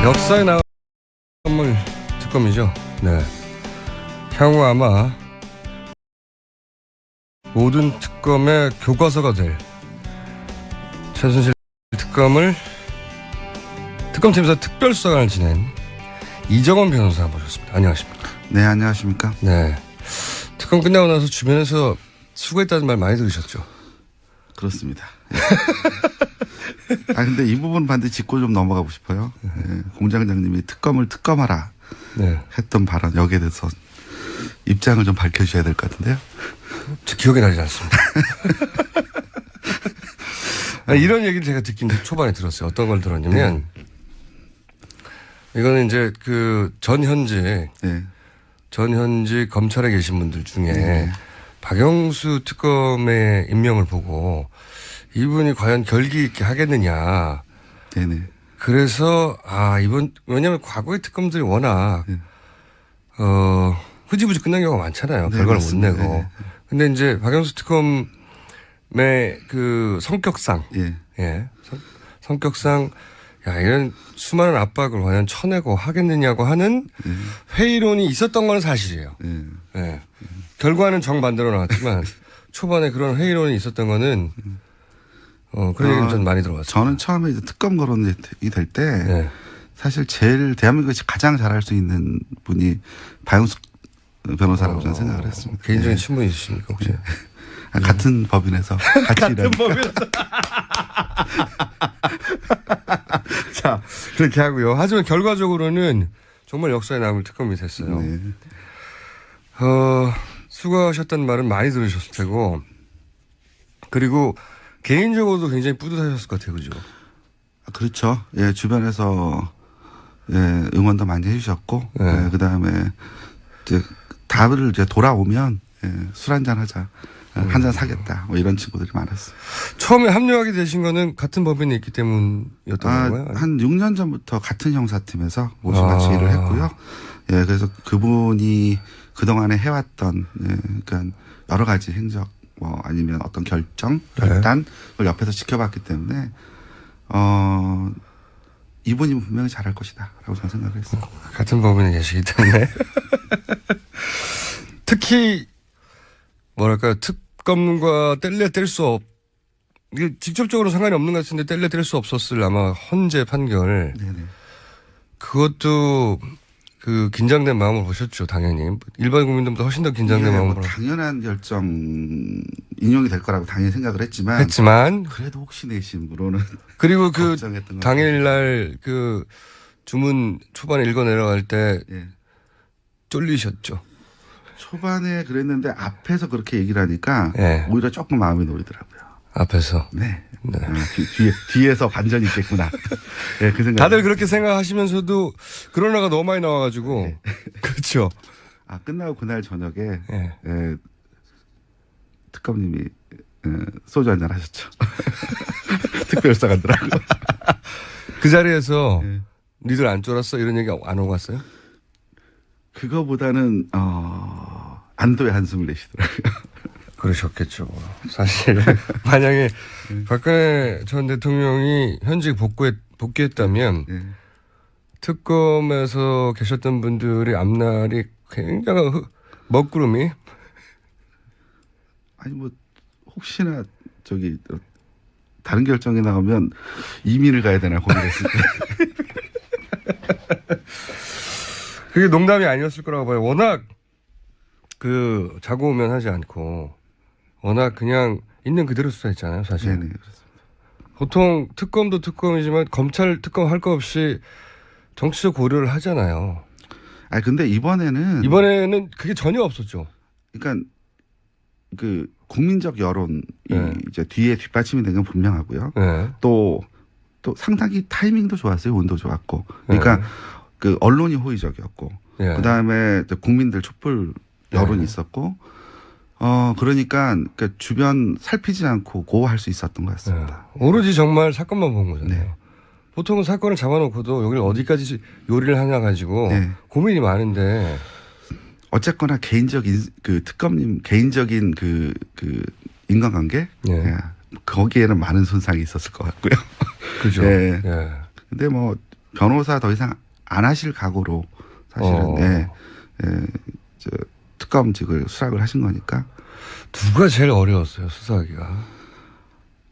역사에 나올 특검이죠. 네. 향후 아마 모든 특검의 교과서가 될 최순실 특검을 특검팀에서 특별수사관을 지낸 이정원 변호사 모셨습니다. 안녕하십니까? 네, 안녕하십니까? 네. 특검 끝나고 나서 주변에서 수고했다는 말 많이 들으셨죠? 그렇습니다. 근데 이 부분 반드시 짚고 좀 넘어가고 싶어요. 네, 공장장님이 특검을 특검하라 네. 했던 발언 여기에 대해서 입장을 좀 밝혀주셔야 될 것 같은데요. 저 기억이 나지 않습니다. 이런 얘기를 제가 듣긴 초반에 들었어요. 어떤 걸 들었냐면 이거는 이제 그 전현직 검찰에 계신 분들 중에 박영수 특검의 임명을 보고 이분이 과연 결기 있게 하겠느냐. 네네. 그래서 왜냐하면 과거의 특검들이 워낙 흐지부지 끝난 경우가 많잖아요. 네, 결과를 맞습니다. 못 내고. 네. 근데 이제 박영수 특검의 그 성격상, 성격상, 이런 수많은 압박을 과연 쳐내고 하겠느냐고 하는 회의론이 있었던 건 사실이에요. 결과는 정반대로 나왔지만 초반에 그런 회의론이 있었던 거는 그런 얘기는 전 많이 들어봤어요. 저는 처음에 이제 특검 거론이 될 때 사실 제일 대한민국에서 가장 잘할 수 있는 분이 박영수 변호사라고 저는 생각을 했습니다. 개인적인 친분이 있으십니까 혹시? 같은 법인에서 같이 같은 법인에서. 자, 그렇게 하고요. 하지만 결과적으로는 정말 역사에 남을 특검이 됐어요. 네. 수고하셨다는 말은 많이 들으셨을 테고, 그리고 개인적으로도 굉장히 뿌듯하셨을 것 같아요. 그죠? 그렇죠. 예, 주변에서 응원도 많이 해주셨고, 그 다음에 이제 다들 이제 돌아오면 술 한잔 하자. 한 잔 사겠다. 뭐 이런 친구들이 많았어요. 처음에 합류하게 되신 거는 같은 법인에 있기 때문이었던 건가요? 한 6년 전부터 같은 형사팀에서 모시 같이 일을 했고요. 예, 그래서 그분이 그동안에 해왔던, 그러니까 여러 가지 행적, 뭐 아니면 어떤 결단을 옆에서 지켜봤기 때문에, 이분이 분명히 잘할 것이다. 라고 저는 생각을 했어요. 같은 법인에 계시기 때문에. 특히, 뭐랄까요, 특검과 뗄 수 이게 직접적으로 상관이 없는 것 같은데 뗄 수 없었을 아마 헌재 판결. 네네. 그것도 그 긴장된 마음을 보셨죠, 당연히. 일반 국민들보다 훨씬 더 긴장된 마음으로. 당연한 결정, 인용이 될 거라고 당연히 생각을 했지만. 그래도 혹시 내심으로는. 그리고 그 당일날 그 주문 초반에 읽어 내려갈 때 쫄리셨죠. 초반에 그랬는데 앞에서 그렇게 얘기를 하니까 오히려 조금 마음이 놓이더라고요. 앞에서? 네. 뒤에서 반전이 있겠구나. 네, 그 생각. 다들 그렇게 생각하시면서도 그러나가 너무 많이 나와가지고. 그렇죠. 끝나고 그날 저녁에 특검님이 소주 한잔 하셨죠. 특별사관들하고. 그 자리에서 니들 안 쫄았어? 이런 얘기 안 오고 갔어요? 그거보다는 안도의 한숨을 내시더라고요. 그러셨겠죠. 사실 만약에 박근혜 전 대통령이 현직 복귀했다면 특검에서 계셨던 분들이 앞날이 굉장히 먹구름이 뭐 혹시나 다른 결정이 나오면 이민을 가야 되나 고민했습니다. 그게 농담이 아니었을 거라고 봐요. 워낙 자고 오면 하지 않고 워낙 그냥 있는 그대로 수사했잖아요, 사실. 네네, 그렇습니다. 보통 특검도 특검이지만 검찰 특검 할 거 없이 정치적 고려를 하잖아요. 근데 이번에는 그게 전혀 없었죠. 그러니까 그 국민적 여론이 이제 뒤에 뒷받침이 된 건 분명하고요. 또 상당히 타이밍도 좋았어요. 운도 좋았고. 그러니까 그 언론이 호의적이었고. 그다음에 국민들 촛불 여론이 있었고. 그러니까 주변 살피지 않고 고할 수 있었던 것 같습니다. 오로지 정말 사건만 본 거잖아요. 보통은 사건을 잡아놓고도 여기를 어디까지 요리를 하냐 가지고 고민이 많은데. 어쨌거나 그 특검님 개인적인 그 인간관계 거기에는 많은 손상이 있었을 것 같고요. 그죠. 근데 뭐 변호사 더 이상 안 하실 각오로 사실은 특검직을 수락을 하신 거니까. 누가 제일 어려웠어요, 수사하기가?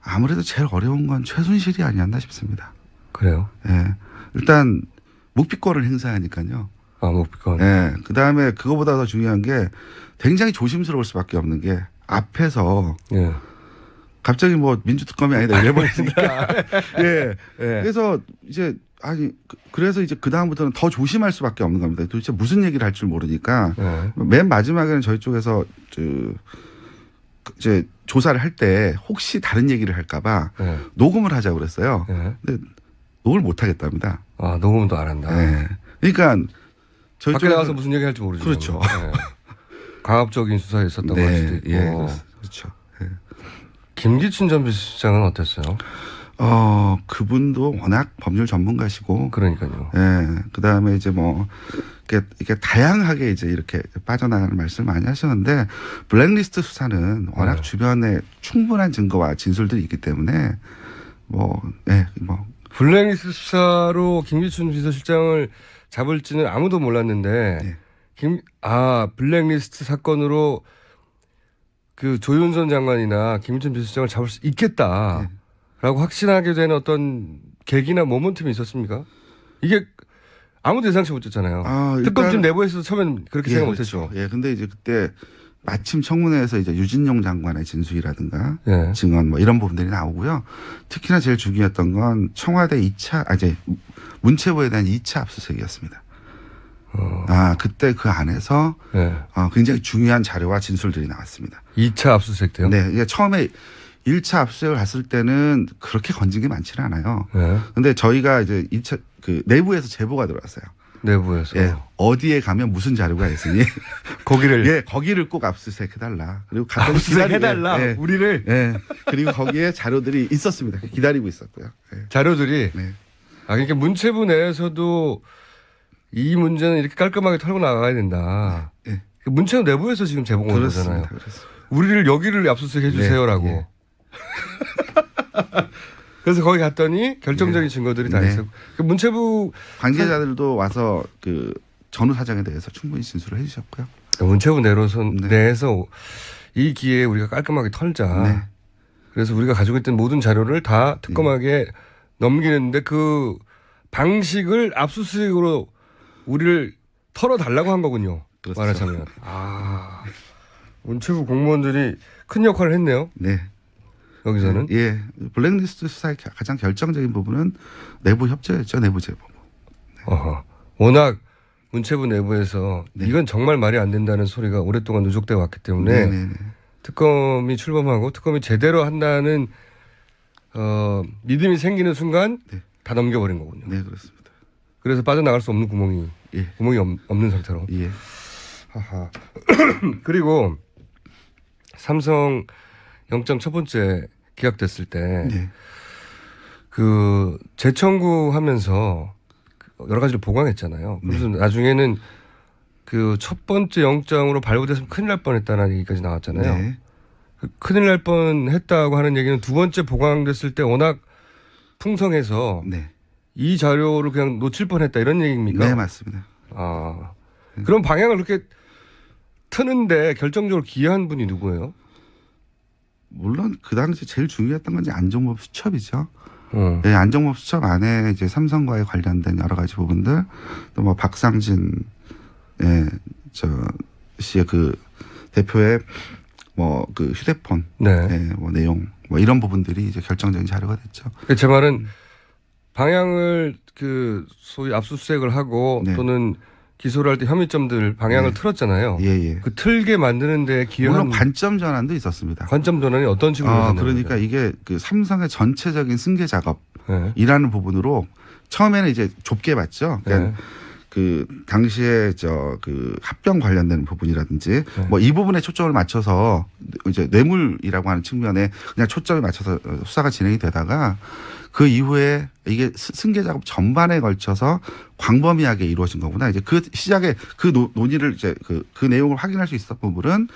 아무래도 제일 어려운 건 최순실이 아니었나 싶습니다. 그래요? 예. 일단 묵비권을 행사하니까요. 아, 묵비권. 예. 그 다음에 그거보다 더 중요한 게 굉장히 조심스러울 수밖에 없는 게 앞에서 예. 갑자기 뭐 민주특검이 아니다 이래버리니까. 예. 그래서 이제 그래서 이제 그 다음부터는 더 조심할 수밖에 없는 겁니다. 도대체 무슨 얘기를 할 줄 모르니까 맨 마지막에는 저희 쪽에서 이제 조사를 할 때 혹시 다른 얘기를 할까봐 녹음을 하자고 그랬어요. 근데 녹음을 못 하겠답니다. 아, 녹음도 안 한다. 그러니까 저희 밖에 나가서 무슨 얘기 할지 모르죠. 그렇죠. 강압적인 수사에 있었다고 할 수도 있고. 그렇죠. 김기춘 전 비서실장은 어땠어요? 그분도 워낙 법률 전문가시고. 그러니까요. 그 다음에 이제 뭐, 이렇게 다양하게 이제 이렇게 빠져나가는 말씀을 많이 하셨는데, 블랙리스트 수사는 워낙 주변에 충분한 증거와 진술들이 있기 때문에, 블랙리스트 수사로 김기춘 비서실장을 잡을지는 아무도 몰랐는데, 블랙리스트 사건으로 그 조윤선 장관이나 김기춘 비서실장을 잡을 수 있겠다. 라고 확신하게 된 어떤 계기나 모멘텀이 있었습니까? 이게 아무도 예상치 못했잖아요. 특검팀 내부에서도 처음엔 그렇게 생각 못했죠. 예, 근데 이제 그때 마침 청문회에서 이제 유진용 장관의 진술이라든가 증언 뭐 이런 부분들이 나오고요. 특히나 제일 중요했던 건 청와대 이제 문체부에 대한 2차 압수수색이었습니다. 그때 그 안에서 굉장히 중요한 자료와 진술들이 나왔습니다. 2차 압수수색 때요? 네, 이게 처음에 1차 압수수색을 갔을 때는 그렇게 건진 게 많지는 않아요. 근데 저희가 이제 2차 내부에서 제보가 들어왔어요. 내부에서. 예, 어디에 가면 무슨 자료가 있으니 거기를 꼭 압수수색 해달라. 그리고 압수수색 해달라. 우리를. 그리고 거기에 자료들이 있었습니다. 기다리고 있었고요. 자료들이. 그러니까 문체부 내에서도 이 문제는 이렇게 깔끔하게 털고 나가야 된다. 그 문체부 내부에서 지금 제보가 온 거잖아요. 우리를 여기를 압수수색 해주세요라고. 그래서 거기 갔더니 결정적인 증거들이 다 있었고 그 문체부 관계자들도 와서 그 전후 사정에 대해서 충분히 진술을 해주셨고요. 문체부 내에서 이 기회에 우리가 깔끔하게 털자. 그래서 우리가 가지고 있던 모든 자료를 다 특검하게 넘기는데 그 방식을 압수수색으로 우리를 털어달라고 한 거군요. 그렇죠. 말하자면. 문체부 공무원들이 큰 역할을 했네요. 네. 여기서는. 블랙리스트 수사의 가장 결정적인 부분은 내부 협조였죠. 내부 제보. 워낙 문체부 내부에서 이건 정말 말이 안 된다는 소리가 오랫동안 누적되어 왔기 때문에 특검이 출범하고 특검이 제대로 한다는 믿음이 생기는 순간 다 넘겨버린 거군요. 네, 그렇습니다. 그래서 빠져나갈 수 없는 구멍이 없는 상태로. 그리고 삼성 영장 첫 번째 기각됐을 때 그 재청구하면서 여러 가지를 보강했잖아요. 그래서 나중에는 그 첫 번째 영장으로 발부됐으면 큰일 날 뻔했다는 얘기까지 나왔잖아요. 큰일 날 뻔했다고 하는 얘기는 두 번째 보강됐을 때 워낙 풍성해서 이 자료를 그냥 놓칠 뻔했다 이런 얘기입니까? 네, 맞습니다. 그럼 방향을 그렇게 트는데 결정적으로 기여한 분이 누구예요? 물론 그 당시 제일 중요했던 건 이제 안종범 수첩이죠. 안종범 수첩 안에 이제 삼성과의 관련된 여러 가지 부분들, 또 뭐 박상진 씨의 그 대표의 뭐 그 휴대폰, 뭐 내용, 뭐 이런 부분들이 이제 결정적인 자료가 됐죠. 제 말은 방향을 그 소위 압수수색을 하고 또는 기소를 할 때 혐의점들 방향을 틀었잖아요. 그 틀게 만드는 데 기여한. 물론 관점 전환도 있었습니다. 관점 전환이 어떤 식으로 있었나요? 그러니까 이게 그 삼성의 전체적인 승계 작업이라는 부분으로 처음에는 이제 좁게 봤죠. 그러니까 그 당시에 그 합병 관련된 부분이라든지 뭐 이 부분에 초점을 맞춰서 이제 뇌물이라고 하는 측면에 그냥 초점을 맞춰서 수사가 진행이 되다가 그 이후에 이게 승계 작업 전반에 걸쳐서 광범위하게 이루어진 거구나. 이제 그 시작에 그 논의를 이제 그 내용을 확인할 수 있었던 부분은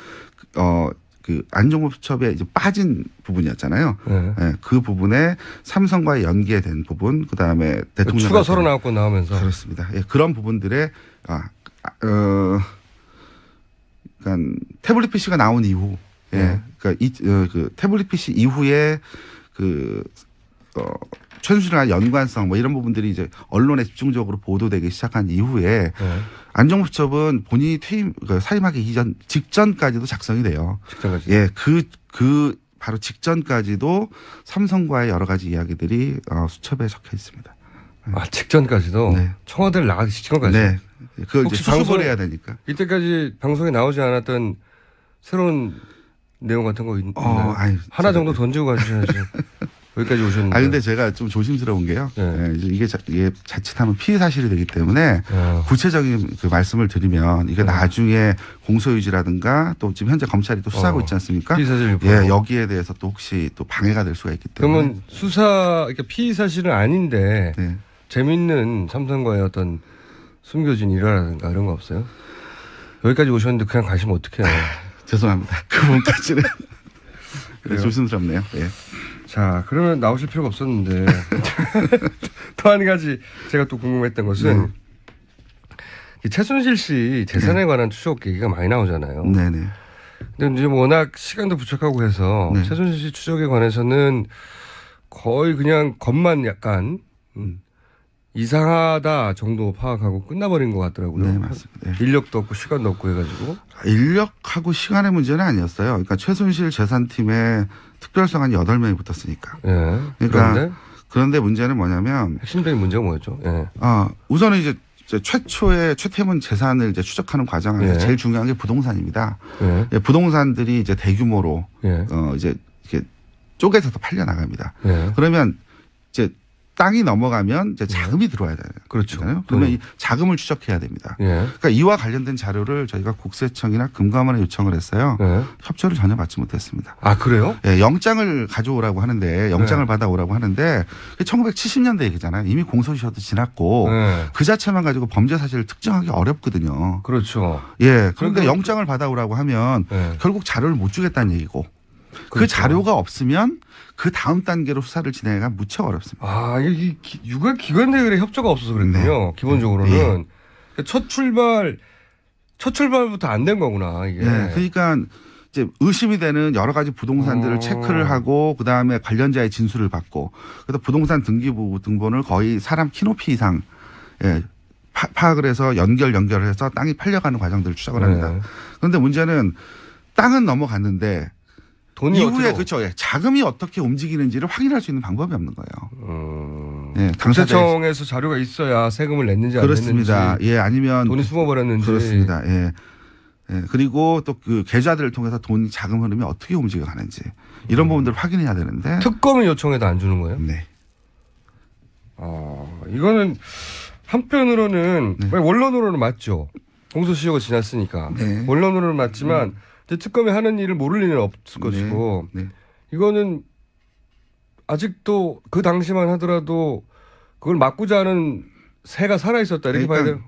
그 안종범 수첩에 이제 빠진 부분이었잖아요. 예, 그 부분에 삼성과의 연계된 부분, 그 다음에 대통령 추가 서로 나왔고 나오면서 그렇습니다. 예, 그런 부분들에 그러니까 태블릿 PC가 나온 이후, 예, 그러니까 그 태블릿 PC 이후에 최순실과 연관성 뭐 이런 부분들이 이제 언론에 집중적으로 보도되기 시작한 이후에 안종범 수첩은 본인이 사임하기 직전까지도 작성이 돼요. 직전까지. 예, 그 바로 직전까지도 삼성과의 여러 가지 이야기들이 수첩에 적혀 있습니다. 아, 직전까지도? 네. 청와대를 나가기 직전까지? 네. 그걸 이제 수습을 해야 되니까. 이때까지 방송에 나오지 않았던 새로운 내용 같은 거 있나요? 하나 정도 던지고 가셔야지. 여기까지 오셨는데. 근데 제가 좀 조심스러운 게요. 네. 이게 자칫하면 피해 사실이 되기 때문에 구체적인 그 말씀을 드리면 이게 나중에 공소유지라든가 또 지금 현재 검찰이 또 수사하고 있지 않습니까? 피의 사실 예, 여기에 대해서 또 혹시 또 방해가 될 수가 있기 때문에. 그러면 그러니까 피의 사실은 아닌데 네. 재밌는 삼성과의 어떤 숨겨진 일화라든가 이런 거 없어요? 여기까지 오셨는데 그냥 가시면 어떡해요? 죄송합니다. 그 부분까지는. 조심스럽네요. 예. 자, 그러면 나오실 필요가 없었는데 또 한 가지 제가 또 궁금했던 것은 이 최순실 씨 재산에 관한 추적 얘기가 많이 나오잖아요. 네네. 근데 이제 워낙 시간도 부족하고 해서 최순실 씨 추적에 관해서는 거의 그냥 겉만 약간 이상하다 정도 파악하고 끝나버린 것 같더라고요. 네, 맞습니다. 인력도 없고 시간도 없고 해가지고. 인력하고 시간의 문제는 아니었어요. 그러니까 최순실 재산팀에 특별성한 8명이 붙었으니까. 예. 그러니까 그런데 문제는 뭐냐면 핵심적인 문제가 뭐였죠? 예. 우선은 이제 최초의 최태문 재산을 이제 추적하는 과정 안에서 제일 중요한 게 부동산입니다. 예, 부동산들이 이제 대규모로 이제 이렇게 쪼개져서 팔려 나갑니다. 그러면 이제 땅이 넘어가면 이제 자금이 들어와야 되잖아요. 그렇죠. 그러면 이 자금을 추적해야 됩니다. 그러니까 이와 관련된 자료를 저희가 국세청이나 금감원에 요청을 했어요. 협조를 전혀 받지 못했습니다. 아, 그래요? 예, 영장을 가져오라고 하는데 영장을 받아오라고 하는데 1970년대 얘기잖아요. 이미 공소시효도 지났고 그 자체만 가지고 범죄 사실을 특정하기 어렵거든요. 그렇죠. 예, 그런데 영장을 받아오라고 하면 결국 자료를 못 주겠다는 얘기고 그 자료가 없으면 그 다음 단계로 수사를 진행하기가 무척 어렵습니다. 아, 이 육아 기관들의 협조가 없어서 그랬군요. 기본적으로는. 첫 출발부터 안 된 거구나, 이게. 네, 그러니까 이제 의심이 되는 여러 가지 부동산들을 체크를 하고 그 다음에 관련자의 진술을 받고 그래서 부동산 등기부 등본을 거의 사람 키높이 이상 파악을 해서 연결을 해서 땅이 팔려가는 과정들을 추적을 합니다. 그런데 문제는 땅은 넘어갔는데 이후에 그렇죠. 자금이 어떻게 움직이는지를 확인할 수 있는 방법이 없는 거예요. 국세청에서 자료가 있어야 세금을 냈는지 안 그렇습니다. 냈는지. 예, 아니면 돈이 숨어버렸는지. 그렇습니다. 예. 그리고 또 그 계좌들을 통해서 돈 자금 흐름이 어떻게 움직여가는지 이런 부분들을 확인해야 되는데 특검을 요청해도 안 주는 거예요? 네. 이거는 한편으로는 원론으로는 맞죠. 공소시효가 지났으니까 원론으로는 맞지만. 특검이 하는 일을 모를 리는 없을 것이고 이거는 아직도 그 당시만 하더라도 그걸 막고자 하는 새가 살아있었다 이렇게 봐야 돼요.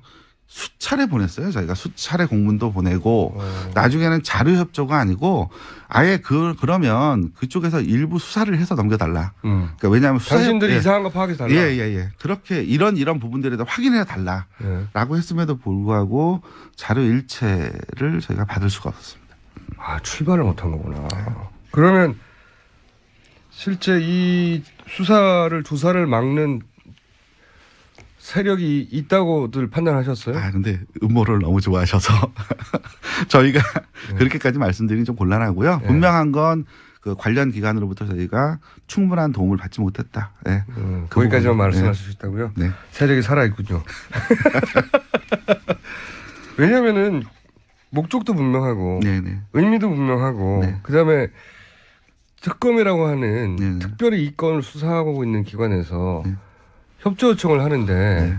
수차례 보냈어요. 저희가 수차례 공문도 보내고 나중에는 자료 협조가 아니고 아예 그러면 그쪽에서 일부 수사를 해서 넘겨달라. 그러니까 왜냐하면 당신들이 이상한 거 파악해서 달라. 예. 그렇게 이런 부분들에 대해 확인해 달라라고 했음에도 불구하고 자료 일체를 저희가 받을 수가 없었습니다. 출발을 못한 거구나. 그러면 실제 이 조사를 막는 세력이 있다고들 판단하셨어요? 근데 음모를 너무 좋아하셔서 저희가 그렇게까지 말씀드리긴 좀 곤란하고요. 분명한 건 그 관련 기관으로부터 저희가 충분한 도움을 받지 못했다. 거기까지만 말씀하실 수 있다고요? 네. 세력이 살아있군요. 왜냐면은 목적도 분명하고 의미도 분명하고 그다음에 특검이라고 하는 특별히 이 건을 수사하고 있는 기관에서 협조 요청을 하는데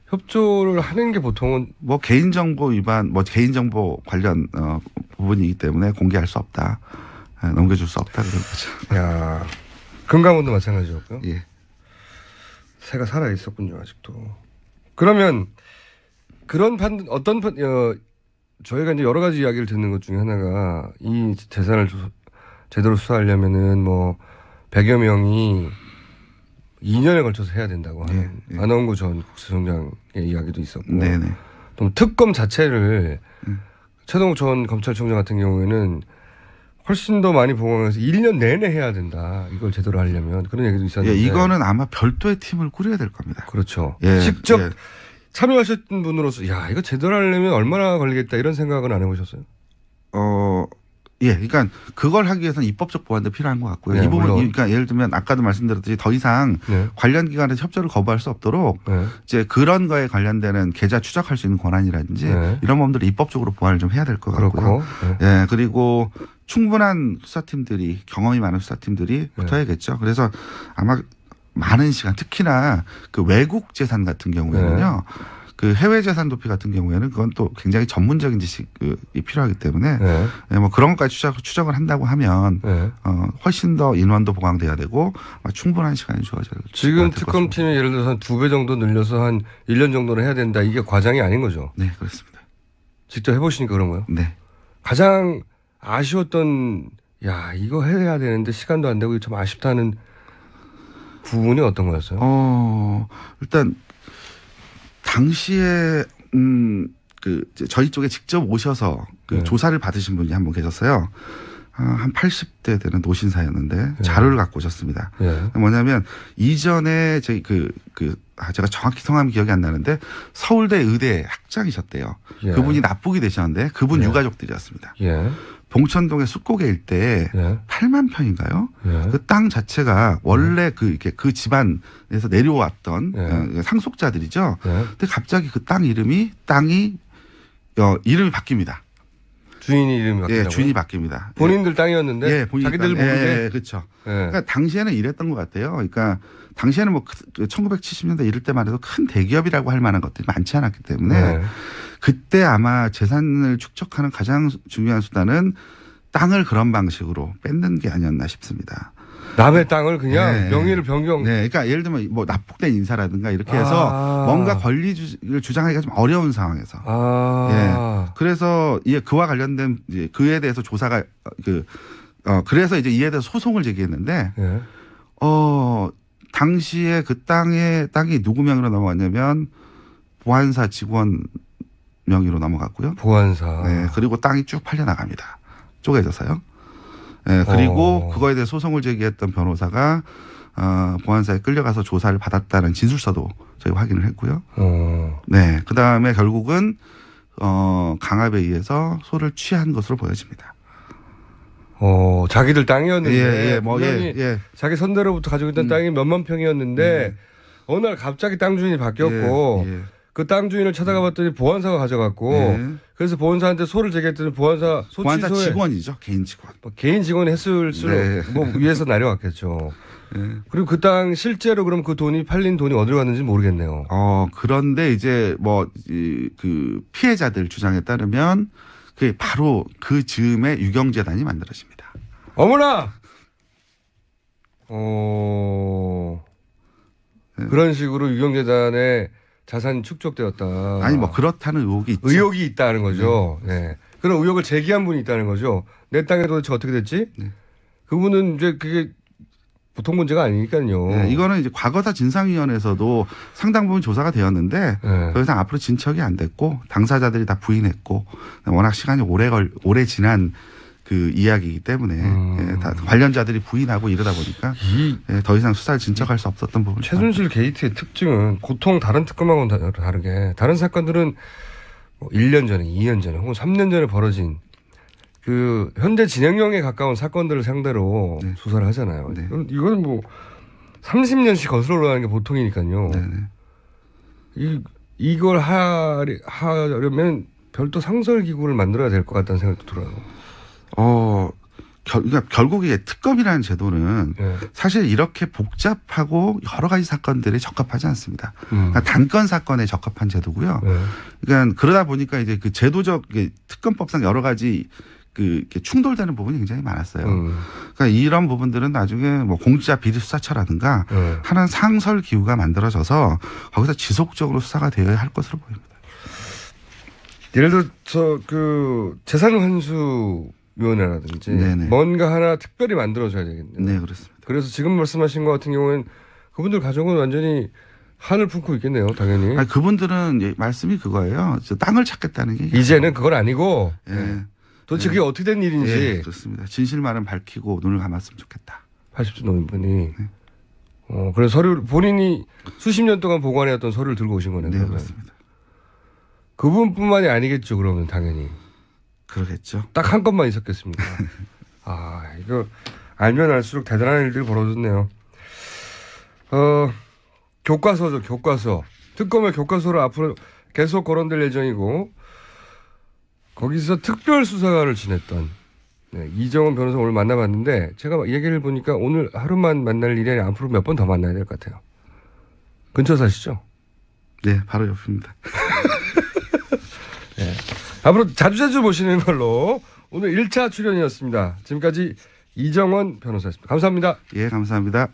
협조를 하는 게 보통은 뭐 개인정보 위반, 개인정보 관련 부분이기 때문에 공개할 수 없다, 넘겨줄 수 없다 그런 거죠. 야, 금감원도 마찬가지였고요. 예. 새가 살아 있었군요 아직도. 그러면 그런 저희가 이제 여러 가지 이야기를 듣는 것 중에 하나가 이 재산을 제대로 수사하려면은 뭐 100여 명이 2년에 걸쳐서 해야 된다고 하는 안원구 전 국세청장의 이야기도 있었고 네네. 또 특검 자체를 최동욱 전 검찰총장 같은 경우에는 훨씬 더 많이 보강해서 1년 내내 해야 된다. 이걸 제대로 하려면 그런 얘기도 있었는데. 예, 이거는 아마 별도의 팀을 꾸려야 될 겁니다. 그렇죠. 예, 직접 예. 참여하셨던 분으로서 야 이거 제대로 하려면 얼마나 걸리겠다 이런 생각은 안 해보셨어요? 예, 그러니까 그걸 하기 위해서는 입법적 보완도 필요한 것 같고요. 네, 이 부분, 물론. 그러니까 예를 들면 아까도 말씀드렸듯이 더 이상 네. 관련 기관에서 협조를 거부할 수 없도록 네. 이제 그런 거에 관련되는 계좌 추적할 수 있는 권한이라든지 네. 이런 부분들을 입법적으로 보완을 좀 해야 될 것 같고요. 그렇고. 네. 예, 그리고 충분한 수사팀들이 경험이 많은 수사팀들이 붙어야겠죠. 그래서 아마 많은 시간, 특히나 그 외국 재산 같은 경우에는요. 그 해외 재산 도피 같은 경우에는 그건 또 굉장히 전문적인 지식이 필요하기 때문에 네. 예, 뭐 그런 것까지 추적을 한다고 하면 네. 훨씬 더 인원도 보강돼야 되고 충분한 시간이 주어질 지금 것 특검팀이 예를 들어서 한 2배 정도 늘려서 한 1년 정도는 해야 된다. 이게 과장이 아닌 거죠. 네, 그렇습니다. 직접 해보시니까 그런 거요. 네. 가장 아쉬웠던 야 이거 해야 되는데 시간도 안 되고 좀 아쉽다는 부분이 어떤 거였어요? 일단 당시에 그 저희 쪽에 직접 오셔서 그 조사를 받으신 분이 한 분 계셨어요. 한 80대 되는 노신사였는데 자료를 갖고 오셨습니다. 뭐냐면 이전에 저희 제가 정확히 성함 기억이 안 나는데 서울대 의대 학장이셨대요. 그분이 납북이 되셨는데 그분 유가족들이었습니다. 봉천동의 숫고개 일대에 8만 평인가요? 그 땅 자체가 원래 그 집안에서 내려왔던 상속자들이죠. 근데 갑자기 그 땅 이름이 바뀝니다. 주인이 이름이 바뀌고. 예, 주인이 바뀝니다. 본인들 땅이었는데. 예, 자기들 모르게. 그렇죠. 그러니까 당시에는 이랬던 것 같아요. 그러니까 당시에는 뭐 1970년대 이럴 때만 해도 큰 대기업이라고 할 만한 것들이 많지 않았기 때문에 그때 아마 재산을 축적하는 가장 중요한 수단은 땅을 그런 방식으로 뺏는 게 아니었나 싶습니다. 남의 땅을 그냥 명의를 변경. 네, 그러니까 예를 들면 뭐 납북된 인사라든가 이렇게 해서 뭔가 권리를 주장하기가 좀 어려운 상황에서. 그래서 그와 관련된 그에 대해서 조사가 그래서 이제 이에 대해서 소송을 제기했는데 당시에 그 땅이 누구 명의로 넘어갔냐면 보안사 직원 명의로 넘어갔고요. 보안사. 네, 그리고 땅이 쭉 팔려 나갑니다. 쪼개져서요. 네, 그리고 그거에 대해 소송을 제기했던 변호사가 보안사에 끌려가서 조사를 받았다는 진술서도 저희 확인을 했고요. 네, 그 다음에 결국은 강압에 의해서 소를 취한 것으로 보여집니다. 자기들 땅이었는데 자기 선대로부터 가지고 있던 땅이 몇만 평이었는데 어느 날 갑자기 땅 주인이 바뀌었고 그 땅 주인을 찾아가 봤더니 보안사가 가져갔고 그래서 보안사한테 소를 제기했더니 보안사 직원이죠. 개인 직원. 개인 직원이 했을수록 뭐 위에서 내려왔겠죠. 그리고 그 땅 실제로 그럼 그 돈이 팔린 돈이 어디로 갔는지 모르겠네요. 그런데 이제 그 피해자들 주장에 따르면 바로 그 즈음에 유경재단이 만들어집니다. 어머나! 그런 식으로 유경재단의 자산이 축적되었다. 아니 뭐 그렇다는 의혹이 있죠. 의혹이 있다는 거죠. 네. 그런 의혹을 제기한 분이 있다는 거죠. 내 땅에 도대체 어떻게 됐지? 그분은 이제 그게 보통 문제가 아니니까요. 네, 이거는 이제 과거사 진상위원회에서도 상당 부분 조사가 되었는데 더 이상 앞으로 진척이 안 됐고 당사자들이 다 부인했고 워낙 시간이 오래 지난 그 이야기이기 때문에 다 관련자들이 부인하고 이러다 보니까 더 이상 수사를 진척할 수 없었던 부분. 최순실 게이트의 특징은 보통 다른 특검하고는 다르게 다른 사건들은 뭐 1년 전에, 2년 전에 혹은 3년 전에 벌어진 그 현재 진행형에 가까운 사건들을 상대로 수사를 하잖아요. 이건 뭐 30년씩 거슬러 올라가는 게 보통이니까요. 이걸 하려면 별도 상설기구를 만들어야 될 것 같다는 생각도 들어요. 그러니까 결국 이게 특검이라는 제도는 사실 이렇게 복잡하고 여러 가지 사건들에 적합하지 않습니다. 그러니까 단건 사건에 적합한 제도고요. 그러니까 그러다 보니까 이제 그 제도적 특검법상 여러 가지 이렇게 충돌되는 부분이 굉장히 많았어요. 그러니까 이런 부분들은 나중에 뭐 공직자 비리 수사처라든가 하는 상설 기구가 만들어져서 거기서 지속적으로 수사가 되어야 할 것으로 보입니다. 예를 들어 그 재산환수위원회라든지 네네. 뭔가 하나 특별히 만들어줘야 되겠네요. 네, 그렇습니다. 그래서 지금 말씀하신 것 같은 경우에는 그분들 가족은 완전히 한을 품고 있겠네요, 당연히. 아니, 그분들은 말씀이 그거예요. 땅을 찾겠다는 게 이제는 그건 아니고 예. 도대체 그게 어떻게 된 일인지. 예, 그렇습니다. 진실만은 밝히고 눈을 감았으면 좋겠다. 80대 넘은 분이. 그래서 서류 본인이 수십 년 동안 보관해왔던 서류를 들고 오신 거네요. 네, 그러면. 그렇습니다. 그분뿐만이 아니겠죠. 그러면 당연히 그러겠죠. 딱 한 건만 있었겠습니까? 아 이거 알면 알수록 대단한 일들이 벌어졌네요. 교과서죠. 교과서. 특검의 교과서를 앞으로 계속 거론될 예정이고 거기서 특별수사관을 지냈던 이정원 변호사 오늘 만나봤는데 제가 얘기를 보니까 오늘 하루만 만날 일이 아니라 앞으로 몇 번 더 만나야 될 것 같아요. 근처 사시죠? 네, 바로 옆입니다. 네. 앞으로 자주자주 모시는 걸로 오늘 1차 출연이었습니다. 지금까지 이정원 변호사였습니다. 감사합니다. 예, 감사합니다.